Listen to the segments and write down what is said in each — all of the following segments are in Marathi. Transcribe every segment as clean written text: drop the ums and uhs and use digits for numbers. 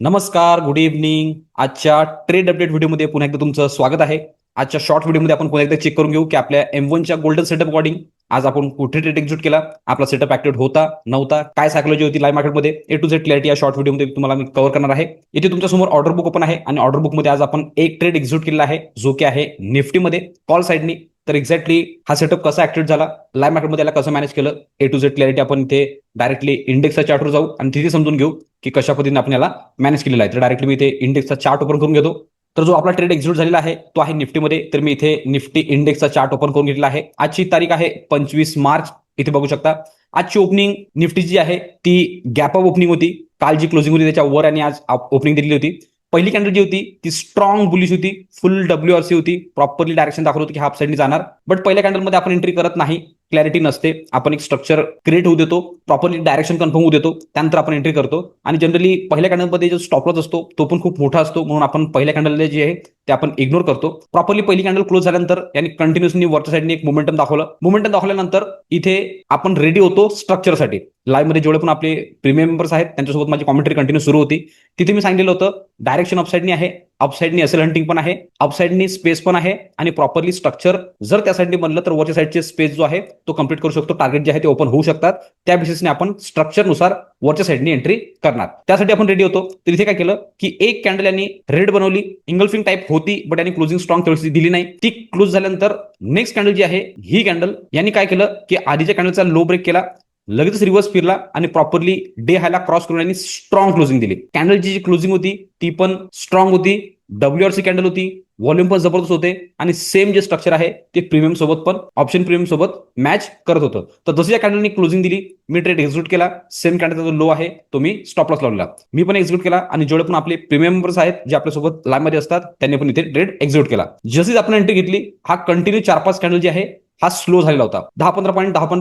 नमस्कार, गुड इव्हनिंग. आजच्या ट्रेड अपडेट व्हिडिओमध्ये पुन्हा एकदा तुमचं स्वागत आहे. आजच्या शॉर्ट व्हिडिओमध्ये आपण पुन्हा एकदा चेक करून घेऊ की आपल्या M1च्या गोल्डन सेटअप अकॉर्डिंग आज आपण कुठे ट्रेड एक्झिक्यूट केला, आपला सेटअप ऍक्टिव्हेट होता नव्हता, काय सायकोलॉजी होती लाईव्ह मार्केटमध्ये, ए टू झेड क्लॅरिटी या शॉर्ट व्हिडिओमध्ये तुम्हाला मी कव्हर करणार आहे. इथे तुमच्यासमोर ऑर्डर बुक ओपन आहे आणि ऑर्डर बुकमध्ये आज आपण एक ट्रेड एक्झिक्यूट केलेला आहे, जो की आहे निफ्टीमध्ये कॉल साईडनी. तर एक्झॅक्टली हा सेटअप कसा ऍक्टिव्हेट झाला, लाईव्ह मार्केटमध्ये याला कसं मॅनेज केलं, ए टू झेड क्लॅरिटी आपण इथे डायरेक्टली इंडेक्सच्या चार्टवर जाऊ आणि तिथे समजून घेऊ की कशा पद्धतीने आपण याला मॅनेज केलेला आहे. तर डायरेक्टली मी इथे इंडेक्सचा चार्ट ओपन करून घेतो. तर जो आपला ट्रेड एक्झिक्यूट झालेला आहे तो आहे निफ्टीमध्ये. तर मी इथे निफ्टी इंडेक्सचा चार्ट ओपन करून घेतला आहे. आजची तारीख आहे 25 मार्च. इथे बघू शकता आजची ओपनिंग निफ्टी जी आहे ती गॅप अप ओपनिंग होती. काल जी क्लोजिंग होती त्याच्या वर आणि आज ओपनिंग दिलेली होती. पहिली कॅन्डल जी होती ती स्ट्रॉंग बुलिश होती, फुल WRC होती, प्रॉपरली डायरेक्शन दाखवत होती की हा अपसाईडनी जाणार. बट पहिल्या कॅन्डलमध्ये आपण एंट्री करत नाही, क्लॅरिटी नसते. आपण एक स्ट्रक्चर क्रिएट होऊ देतो, प्रॉपरली डायरेक्शन कन्फर्म होऊ देतो, त्यानंतर आपण एंट्री करतो. आणि जनरली पहिल्या कॅन्डलमध्ये जो स्टॉप लॉस असतो तो पण खूप मोठा असतो, म्हणून आपण पहिल्या कॅन्डल जे आहे ते आपण इग्नोर करतो. प्रॉपरली पहिली कॅन्डल क्लोज झाल्यानंतर यांनी कंटिन्युअसली वरच्या साईडने एक मोमेंटम दाखवलं. मोमेंटम दाखवल्यानंतर इथे आपण रेडी होतो स्ट्रक्चरसाठी. लाईव्ह मध्ये जेवढे पण आपले प्रीमियम मेंबर्स आहेत त्यांच्यासोबत माझी कॉमेंट्री कंटिन्यू सुरू होती. तिथे मी सांगितलेलं होतं डायरेक्शन अपसाईडनी आहे, अपसाईडनी एसएल हंटिंग पण आहे, अपसाईडनी स्पेस पण आहे आणि प्रॉपरली स्ट्रक्चर जर त्या साईडनी बनलं तर वरच्या साईडचे स्पेस जो आहे तो कंप्लीट करू शकतो. टार्गेट जे आहे ते ओपन होऊ शकतात. त्या बेसिसने आपण स्ट्रक्चरनुसार वरच्या साईडनी एंट्री करणार. त्यासाठी आपण रेडी होतो. तर इथे काय केलं की एक कॅन्डल यांनी रेड बनवली, इंगल्फिंग टाईप होती, बट यांनी क्लोजिंग स्ट्रॉंग तेवढी दिली नाही. ती क्लोज झाल्यानंतर नेक्स्ट कॅन्डल जी आहे ही कॅन्डल यांनी काय केलं की आधीच्या कॅन्डलचा लो ब्रेक केला, लगेच रिव्हर्स फिरला आणि प्रॉपरली डे हायला क्रॉस करून यांनी स्ट्रॉंग क्लोजिंग दिली. कॅन्डलची जी क्लोजिंग होती ती पण स्ट्रॉंग होती, WRC कॅन्डल होती, व्हॉल्यूम पण जबरदस्त होते आणि सेम जे स्ट्रक्चर आहे ते प्रीमियम सोबत पण ऑप्शन प्रीमियम सोबत मॅच करत होतं. तर जशी या कॅन्डलनी क्लोजिंग दिली मी ट्रेड एक्झिक्यूट केला. सेम कॅन्डलचा जो लो आहे तो मी स्टॉप लॉस लावलेला, मी पण एक्झिक्यूट केला आणि जेवढे पण आपले प्रीमियम मेंबर्स आहेत जे आपल्यासोबत लाईव्ह मध्ये असतात त्यांनी पण इथे ट्रेड एक्झिक्यूट केला. जशीच आपण एंट्री घेतली हा कंटिन्यू 4-5 कॅन्डल जे आहे हा स्लो झालेला होता. 10-15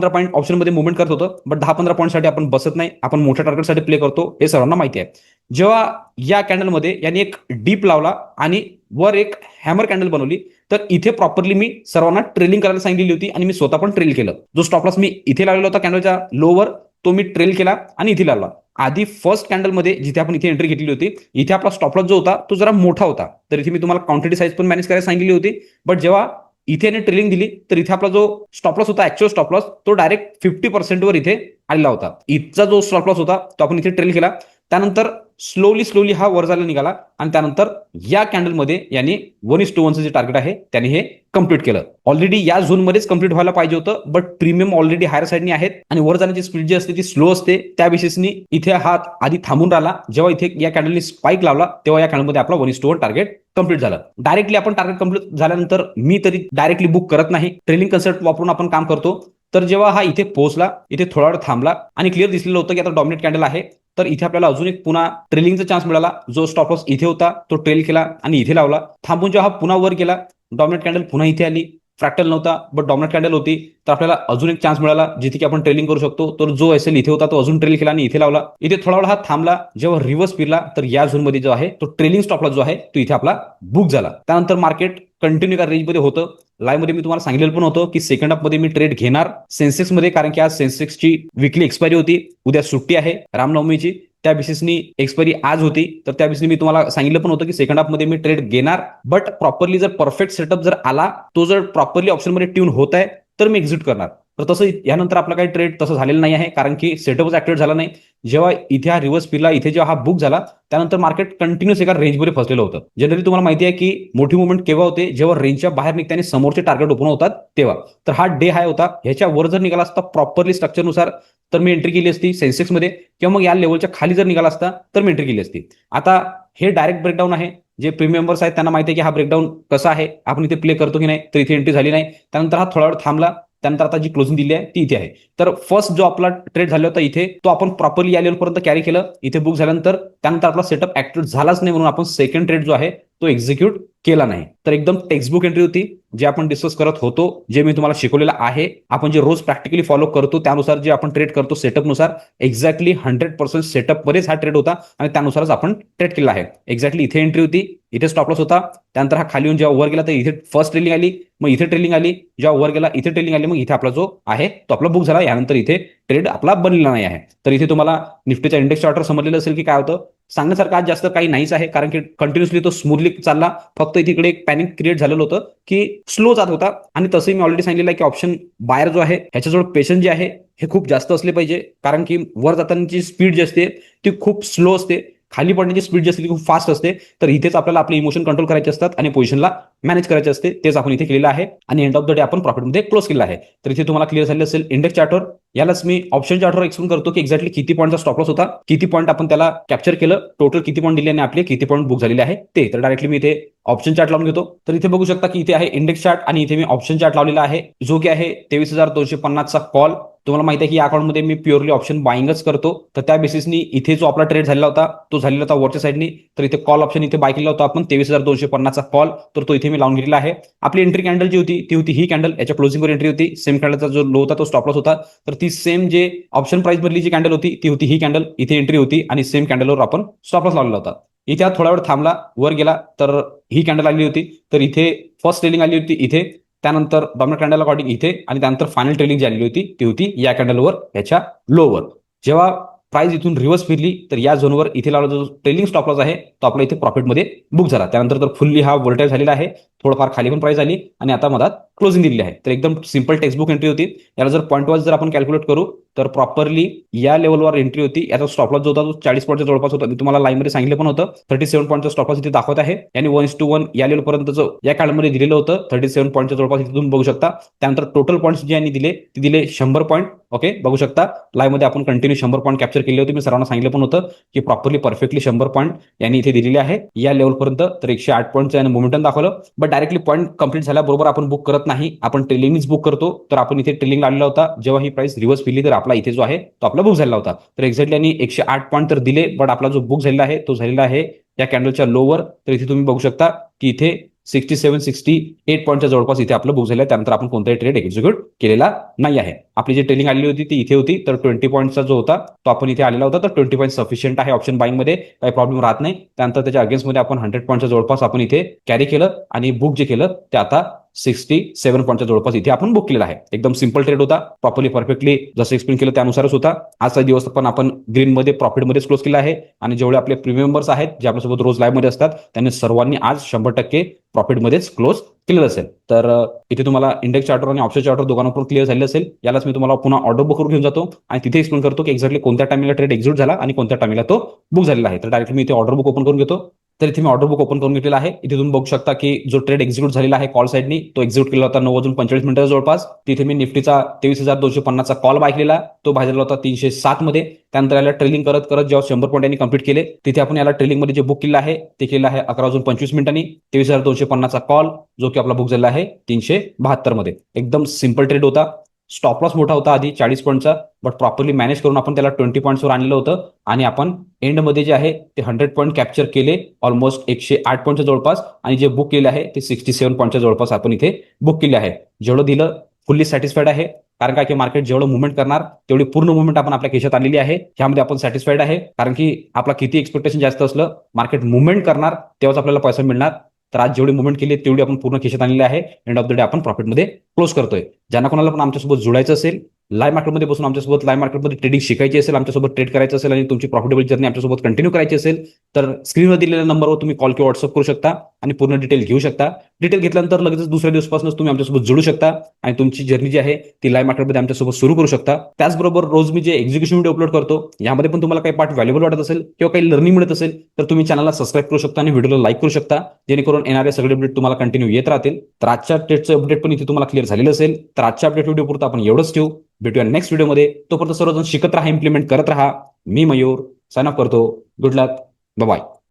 पॉईंट ऑप्शन मध्ये मुवमेंट करत होतं, बट 10-15 पॉईंट साठी आपण बसत नाही, आपण मोठ्या टार्गेटसाठी प्ले करतो, हे सर्वांना माहिती आहे. जेव्हा या कॅन्डलमध्ये यांनी एक डीप लावला आणि वर एक हॅमर कॅन्डल बनवली, तर इथे प्रॉपरली मी सर्वांना ट्रेलिंग करायला सांगितलेली होती आणि मी स्वतः पण ट्रेल केलं. जो स्टॉप लॉस मी इथे लावलेला होता कॅन्डलच्या लोवर तो मी ट्रेल केला आणि इथे लावला. आधी फर्स्ट कॅन्डलमध्ये जिथे आपण इथे एंट्री घेतली होती इथे आपला स्टॉप लॉस जो होता तो जरा मोठा होता, तर इथे मी तुम्हाला क्वांटिटी साईज पण मॅनेज करायला सांगितली होती. बट जेव्हा इथे ट्रेलिंग दिली तर इथे आपला जो स्टॉप लॉस होता ऍक्च्युअल स्टॉप लॉस तो डायरेक्ट 50% वर इथे आलेला होता. इथचा जो स्टॉप लॉस होता तो आपण इथे ट्रेल केला. त्यानंतर स्लोली हा वर जायला निघाला आणि त्यानंतर या कॅन्डलमध्ये यांनी 1:1 जे टार्गेट आहे त्यांनी हे कंप्लीट केलं. ऑलरेडी या झोनमध्येच कंप्लीट व्हायला पाहिजे होतं, बट प्रीमियम ऑलरेडी हायर साईडनी आहेत आणि वर जाण्याची स्पीड जी असते ती स्लो असते. त्या बेसिसनी इथे हा आधी थांबून राहिला. जेव्हा इथे या कॅन्डलनी स्पाइक लावला तेव्हा या कॅन्डलमध्ये आपला 1:1 टार्गेट कंप्लीट झालं. डायरेक्टली आपण टार्गेट कंप्लीट झाल्यानंतर मी तरी डायरेक्टली बुक करत नाही, ट्रेलिंग कन्सेप्ट वापरून आपण काम करतो. तर जेव्हा हा इथे पोहोचला, इथे थोडा वेळ थांबला आणि क्लिअर दिसलेलं होतं की आता डॉमिनेट कॅन्डल आहे, तर इथे आपल्याला अजून एक पुन्हा ट्रेलिंगचा चान्स मिळाला. जो स्टॉप लॉस इथे होता तो ट्रेल केला आणि इथे लावला. थांबून जेव्हा हा पुन्हा वर गेला, डॉमिनेट कॅन्डल पुन्हा इथे आली. फ्रॅक्टल नव्हता बट डॉमिनेट कॅन्डल होती, तर आपल्याला अजून एक चान्स मिळाला जिथे की आपण ट्रेलिंग करू शकतो. तर जो एसएल इथे होता तो अजून ट्रेल केला आणि इथे लावला. इथे थोडा वेळ हा थांबला, जेव्हा रिव्हर्स फिरला तर या झोनमध्ये जो आहे तो ट्रेलिंग स्टॉप लॉस जो आहे तो इथे आपला बुक झाला. त्यानंतर मार्केट कंटिन्यू त्या रेंजमध्ये होतं. लाईव्ह मध्ये मी तुम्हाला सांगितलेलं पण होतं की सेकंड हाफ मध्ये मी ट्रेड घेणार सेन्सेक्स मध्ये, कारण की आज सेन्सेक्सची विकली एक्सपायरी होती, उद्या सुट्टी आहे रामनवमीची. त्या बेसिसनी एक्सपायरी आज होती, तर त्या बेसिसनी मी तुम्हाला सांगितलं पण होतं की सेकंड हाफ मध्ये मी ट्रेड घेणार. बट प्रॉपरली जर परफेक्ट सेटअप जर आला, तो जर प्रॉपरली ऑप्शन मध्ये ट्यून होत आहे तर मी एक्झिट करणार. तर तसं यानंतर आपला काही ट्रेड तसं झालेलं नाही आहे, कारण की सेटअपच ऍक्टिव्हेट झाला नाही. जेव्हा इथे हा रिव्हर्स फिरला, इथे जेव्हा हा बुक झाला, त्यानंतर मार्केट कंटिन्युअस एका रेंजमध्ये फसलेलं होतं. जनरली तुम्हाला माहिती आहे की मोठी मुवमेंट केव्हा होते, जेव्हा रेंजच्या बाहेर निघताना समोरचे टार्गेट ओपन होतात तेव्हा. तर हा डे हाय होता, ह्याच्या वर जर निघाला असता प्रॉपरली स्ट्रक्चरनुसार तर मी एंट्री केली असती सेन्सेक्समध्ये, किंवा मग या लेवलच्या खाली जर निघाला असता तर मी एंट्री केली असती. आता हे डायरेक्ट ब्रेकडाऊन आहे. जे प्रीमियम मेंबर्स आहेत त्यांना माहिती आहे की हा ब्रेकडाऊन कसा आहे, आपण इथे प्ले करतो की नाही. तर इथे एंट्री झाली नाही. त्यानंतर हा थोडा वेळ थांबला. त्यानंतर आता जी क्लोजिंग दिली आहे ती इथे आहे. तर फर्स्ट जो आपला ट्रेड झाला होता इथे, तो आपण प्रॉपरली या लेवलपर्यंत कॅरी केलं. इथे बुक झाल्यानंतर त्यानंतर आपला सेटअप ऍक्टिव्ह झालाच नाही, म्हणून आपण सेकंड ट्रेड जो आहे तो एक्झिक्यूट केला नाही. तर एकदम टेक्स्टबुक एंट्री होती, जे आपण डिस्कस करत होतो, जे मी तुम्हाला शिकवलेलं आहे. आपण जे रोज प्रॅक्टिकली फॉलो करतो त्यानुसार जे आपण ट्रेड करतो सेटअपनुसार, एक्झॅक्टली 100% सेटअप वरच हा ट्रेड होता आणि त्यानुसारच आपण ट्रेड केला आहे. एक्झॅक्टली इथे एंट्री होती, इथे स्टॉप लॉस होता. त्यानंतर हा खाली येऊन जेव्हा वर गेला तर इथे फर्स्ट ट्रेलिंग आली, मग इथे ट्रेलिंग आली, जेव्हा वर गेला इथे ट्रेलिंग आली, मग इथे आपला जो आहे तो आपला बुक झाला. यानंतर इथे ट्रेड आपला बनलेला नाही आहे. तर इथे तुम्हाला निफ्टीचा इंडेक्स चार्टर समजलेलं असेल की काय होतं. सांगण्यासारखं आज जास्त काही नाहीच आहे, कारण की कंटिन्युअसली तो स्मूथली चालला. फक्त इकडे एक पॅनिक क्रिएट झालेलं होतं की स्लो जात होता. आणि तसंही मी ऑलरेडी सांगितलेलं आहे की ऑप्शन बायर जो आहे ह्याच्याजवळ पेशन्स जे आहे हे खूप जास्त असले पाहिजे, कारण की वर जातानाची स्पीड जी असते ती खूप स्लो असते, खाली पडण्याची स्पीड जी असते ती खूप फास्ट असते. तर इथेच आपल्याला आपले इमोशन कंट्रोल करायचे असतात आणि पोझिशनला मॅनेज करायचे असते. तेच आपण इथे केलेलं आहे आणि एंड ऑफ द डे आपण प्रॉफिटमध्ये क्लोज केलं आहे. तर इथे तुम्हाला क्लिअर झाले असेल इंडेक्स चार्टवर. यालाच मी ऑप्शन चार्टवर एक्सप्लेन करतो की एक्झॅक्टली किती पॉईंटचा स्टॉप लॉस होता, किती पॉईंट आपण त्याला कॅप्चर केलं, टोटल किती पॉईंट दिले आणि आपले किती पॉईंट बुक झालेले आहे ते. तर डायरेक्टली मी इथे ऑप्शन चार्ट लावून घेतो. तर इथे बघू शकता की इथे आहे इंडेक्स चार्ट आणि इथे मी ऑप्शन चार्ट लावलेला आहे, जो की आहे 23,250चा कॉल. तुम्हाला माहिती आहे की या अकाउंटमध्ये मी प्युअरली ऑप्शन बाईंगच करतो. तर त्या बेसिसनी इथे जो आपला ट्रेड झालेला होता तो झालेला होता वरच्या साईडनी. तर इथे कॉल ऑप्शन इथे बाय केला होता आपण 23,250चा कॉल, तर तो इथे मी लावून गेलेला आहे. आपली एंट्री कॅन्डल जी होती ती होती ही कॅन्डल, याच्या क्लोजिंगवर एंट्री होती. सेम कॅन्डलचा जो लो होता तो स्टॉप लॉस होता. तर ती सेम जे ऑप्शन प्राइस मधली जी कॅन्डल होती ती होती ही कॅन्डल, इथे एंट्री होती आणि सेम कॅन्डलवर आपण स्टॉप लॉस लावलेला होता. इथे हा थोडा वेळ थांबला, वर गेला, तर ही कॅन्डल आली होती. तर इथे फर्स्ट ट्रेलिंग आली होती इथे, त्यानंतर डॉमिनंट कॅन्डल अकॉर्डिंग इथे, आणि त्यानंतर फायनल ट्रेलिंग जी आलेली होती ती होती या कॅन्डलवर ह्याच्या लोवर. जेव्हा प्राइस इथून रिव्हर्स फिरली तर या झोनवर इथे लावला जो ट्रेलिंग स्टॉप लॉस आहे तो आपला इथे प्रॉफिटमध्ये बुक झाला. त्यानंतर तर फुल्ली हा व्होल्टाईल झालेला आहे, थोडंफार खाली पण प्राइस आली आणि आता मधात क्लोजिंग दिलेली आहे. तर एकदम सिंपल टेक्स्टबुक एंट्री होती. याला जर पॉईंट वाईज जर आपण कॅल्क्युलेट करू तर प्रॉपरली या लेवलवर एंट्री होती. याचा स्टॉप लॉस जो होता तो 40 पॉईंटच्या जवळपास होता. मी तुम्हाला लाईनमध्ये सांगितलं पण होतं 37 पॉईंटचा स्टॉप लॉस इथे दाखवत आहे आणि 1:1 या लेवलपर्यंत जो या काळामध्ये दिलेलं होतं 37 पॉईंटच्या जवळपास इथे तुम्ही बघू शकता. त्यानंतर टोटल पॉईंट्स जे यांनी दिले ते दिले 100 पॉईंट. ओके, बघू शकता लाईव्ह मध्ये आपण कंटिन्यू 100 पॉईंट कॅप्चर केले होते. मी सर्वांना सांगितलं पण होतं की प्रॉपरली परफेक्टली 100 पॉईंट यांनी इथे दिलेले आहे या लेवलपर्यंत. तर 108 पॉईंटचं याने मोमेंटम दाखवलं. बट डायरेक्टली पॉईंट कंप्लीट झाल्याबरोबर आपण बुक करत नाही, आपण ट्रेलिंगच बुक करतो. तर आपण इथे ट्रेलिंग लावलेला होता, जेव्हा ही प्राइस रिव्हर्स फिरली तर आपला इथे जो आहे तो आपला बुक झालेला होता. तर एक्झॅक्टली यांनी 108 पॉईंट तर दिले, बट आपला जो बुक झालेला आहे तो झालेला आहे या कॅन्डलच्या लोवर. तर इथे तुम्ही बघू शकता की इथे 67-68 पॉईंटच्या जवळपास इथे आपलं बुक झालं आहे. त्यानंतर आपण कोणताही ट्रेड एक्झिक्यूट केलेला नाही आहे. आपली जी ट्रेलिंग आलेली होती ती इथे होती. तर 20 पॉईंटचा जो होता तो आपण इथे आलेला होता. तर 20 पॉईंट सफिशियंट आहे ऑप्शन बाईंग मध्ये, काही प्रॉब्लेम राहत नाही. त्यानंतर त्याच्या अगेन्स्टमध्ये आपण 100 पॉईंटच्या जवळपास आपण इथे कॅरी केलं आणि बुक जे केलं ते आता 67 पॉईंटच्या जवळपास इथे आपण बुक केलेला आहे. एकदम सिंपल ट्रेड होता, प्रॉपरली परफेक्टली जसं एक्सप्लेन केलं त्यानुसारच होता. आजचा दिवस पण आपण ग्रीनमध्ये प्रॉफिटमध्येच क्लोज केला आहे आणि जेवढे आपले प्रीमियम मेंबर्स आहेत जे आपल्यासोबत रोज लाईव्ह मध्ये असतात त्यांनी सर्वांनी आज 100% प्रॉफिटमध्येच क्लोज केलेलं असेल. तर इथे तुम्हाला इंडेक्स चार्टर आणि ऑप्शन चार्टर दोघांना पण क्लिअर झाले असेल. यालाच मी तुम्हाला पुन्हा ऑर्डर बुकवर घेऊन जातो आणि तिथे एक्सप्लेन करतो की एक्झॅक्टली कोणत्या टाइमला ट्रेड एक्झिक्यूट झाला आणि कोणत्या टाइमला तो बुक झालेला आहे. तर डायरेक्टली मी इथे ऑर्डर बुक ओपन करून घेतो. तर इथे मी ऑर्डर बुक ओपन करून घेतलेला आहे. इथे तुम्ही बघू शकता की जो ट्रेड एक्झिक्यूट झालेला आहे कॉल साईडनी तो एक्झिक्यूट केला होता 9:45 जवळपास. तिथे मी निफ्टीचा 23,250चा कॉल बाय केलेला, तो भाजलेला होता 307 मध्ये. त्यानंतर याला ट्रेलिंग करत करत जेव्हा 100 पॉईंट यांनी कंप्लीट केले तिथे आपण याला ट्रेलिंग मध्ये जे बुक केलं आहे ते केलं आहे 11:25 23,250चा कॉल, जो की आपला बुक झाला आहे 372 मध्ये. एकदम सिंपल ट्रेड होता. स्टॉप लॉस मोठा होता आधी 40 पॉईंटचा, बट प्रॉपरली मॅनेज करून आपण त्याला 20 पॉईंट्सवर आणलेलं होतं आणि आपण एंडमध्ये जे आहे ते 100 पॉईंट कॅप्चर केले, ऑलमोस्ट 108 पॉईंटच्या जवळपास. आणि जे बुक केले आहे ते 67 पॉईंटच्या जवळपास आपण इथे बुक केले आहे. जेवढं दिलं फुल्ली सॅटिस्फाईड आहे, कारण काय की मार्केट जेवढं मुवमेंट करणार तेवढी पूर्ण मुवमेंट आपण आपल्या खिशात आणलेली आहे. ह्यामध्ये आपण सॅटिस्फाईड आहे, कारण की आपला किती एक्सपेक्टेशन जास्त असलं मार्केट मुवमेंट करणार तेव्हाच आपल्याला पैसा मिळणार. तर आज जेवढी मुवमेंट केली तेवढी आपण पूर्ण खिशात आणलेली आहे. एंड ऑफ द डे आपण प्रॉफिटमध्ये क्लोज करतोय. ज्यांना कोणाला पण आमच्यासोबत जुळायचं असेल, लाईव्ह मार्केटमध्ये बसून आमच्यासोबत लाईव्ह मार्केटमध्ये ट्रेडिंग शिकायची असेल, आमच्यासोबत ट्रेड करायचं असेल आणि तुमची प्रॉफिटेबल जर्नी आमच्यासोबत कंटिन्यू करायची असेल, तर स्क्रीनवर दिलेल्या नंबरवर तुम्ही कॉल किंवा व्हॉट्सअप करू शकता आणि पूर्ण डिटेल घेऊ शकता. डिटेल घेतल्यानंतर लगेच दुसऱ्या दिवसापासूनच तुम्ही आमच्यासोबत जोडू शकता आणि तुमची जर्नी जी आहे ती लाईव्ह मार्केटमध्ये आमच्यासोबत सुरू करू शकता. त्याचबरोबर रोज मी जे एक्झिक्युशन व्हिडिओ अपलोड करतो यामध्ये पण तुम्हाला काही पार्ट व्हॅल्युबल वाटत असेल किंवा काही लर्निंग मिळत असेल तर तुम्ही चॅनलला सबस्क्राईब करू शकता आणि व्हिडिओला लाईक करू शकता, जेणेकरून येणारे सगळे अपडेट तुम्हाला कंटिन्यू येत राहतील. तर आजच्या ट्रेडचं अपडेट पण इथे तुम्हाला क्लिअर झालेलं असेल. तर आजच्या अपडेट व्हिडिओ पुरतं आपण एवढंच ठेवू. भेटूया नेक्स्ट व्हिडिओमध्ये. तोपर्यंत सर्वजण शिकत राहा, इम्प्लिमेंट करत राहा. मी मयूर साइन ऑफ करतो. गुड लक, बाय.